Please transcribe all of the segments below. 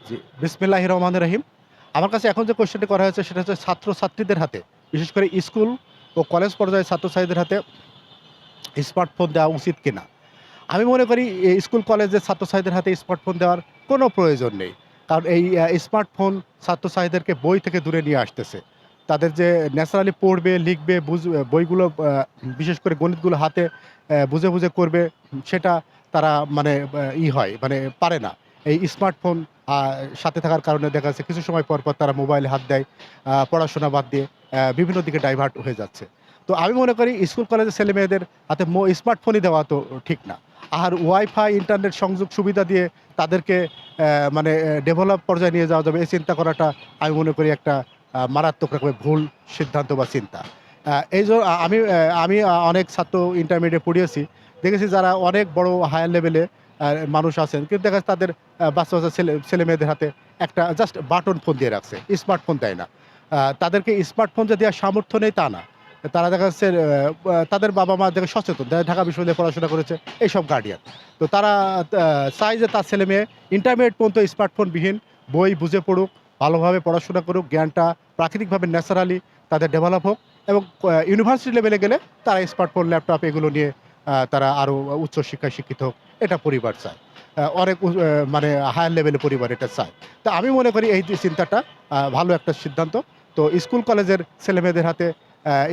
জি, বিসমিল্লাহির রহমানির রহিম। আমার কাছে এখন যে কোয়েশ্চেনটি করা হয়েছে সেটা হচ্ছে ছাত্র-ছাত্রীদের হাতে, বিশেষ করে স্কুল ও কলেজ পর্যায়ে ছাত্রছাত্রীদের হাতে স্মার্টফোন দেওয়া উচিত কিনা? আমি মনে করি স্কুল কলেজের ছাত্রছাত্রীদের হাতে স্মার্টফোন দেওয়ার কোনো প্রয়োজন নেই। কারণ এই স্মার্টফোন ছাত্রছাত্রীদেরকে বই থেকে দূরে নিয়ে আসতেছে। তাদের যে ন্যাচারালি পড়বে, লিখবে, বুঝবে বইগুলো বিশেষ করে গণিতগুলো হাতে বুঝে করবে সেটা তারা মানে হয় মানে পারে না। এই স্মার্টফোন আ সাথে থাকার কারণে দেখা যাচ্ছে কিছু সময় পর তারা মোবাইলে হাত দেয়। পড়াশোনা বাদ দিয়ে বিভিন্ন দিকে ডাইভার্ট হয়ে যাচ্ছে। তো আমি মনে করি স্কুল কলেজের ছেলেমেয়েদের হাতে স্মার্টফোনই দেওয়া তো ঠিক না। আর ওয়াইফাই, ইন্টারনেট সংযোগ সুবিধা দিয়ে তাদেরকে মানে ডেভেলপ পর্যায়ে নিয়ে যাওয়া যাবে এই চিন্তা করাটা আমি মনে করি একটা মারাত্মক রকমের ভুল সিদ্ধান্ত বা চিন্তা। আমি অনেক ছাত্র ইন্টারমিডিয়েট পড়িয়েছি। দেখেছি যারা অনেক বড় হায়ার লেভেলে মানুষ আছেন। কিন্তু দেখা যাচ্ছে তাদের বাচ্চা ছেলেমেয়েদের হাতে একটা জাস্ট বাটন ফোন দিয়ে রাখছে। স্মার্টফোন দেয় না। তাদেরকে স্মার্টফোন যে দেওয়ার সামর্থ্য নেই তা না। তারা দেখা যাচ্ছে তাদের বাবা-মা দেখে সচেতন। ঢাকা বিশ্ববিদ্যালয়ে পড়াশোনা করেছে এইসব গার্ডিয়ান। তো তারা তা চায় যে তার ছেলেমেয়ে ইন্টারমিডিয়েট পর্যন্ত স্মার্টফোনবিহীন বই বুঝে পড়ুক, ভালোভাবে পড়াশোনা করুক, জ্ঞানটা প্রাকৃতিকভাবে ন্যাচারালি তাদের ডেভেলপ হোক এবং ইউনিভার্সিটি লেভেলে গেলে তারা স্মার্টফোন, ল্যাপটপ এগুলো নিয়ে তারা আরো উচ্চ শিক্ষায় শিক্ষিত হোক। এটা পরিবার চায়। অনেক মানে হায়ার লেভেলের পরিবার এটা চায়। তো আমি মনে করি এই যে চিন্তাটা ভালো একটা সিদ্ধান্ত। তো স্কুল কলেজের ছেলেমেয়েদের হাতে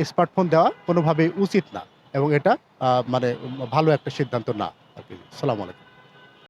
স্মার্টফোন দেওয়া কোনোভাবেই উচিত না এবং এটা মানে ভালো একটা সিদ্ধান্ত না আরকি। সালাম আলাইকুম।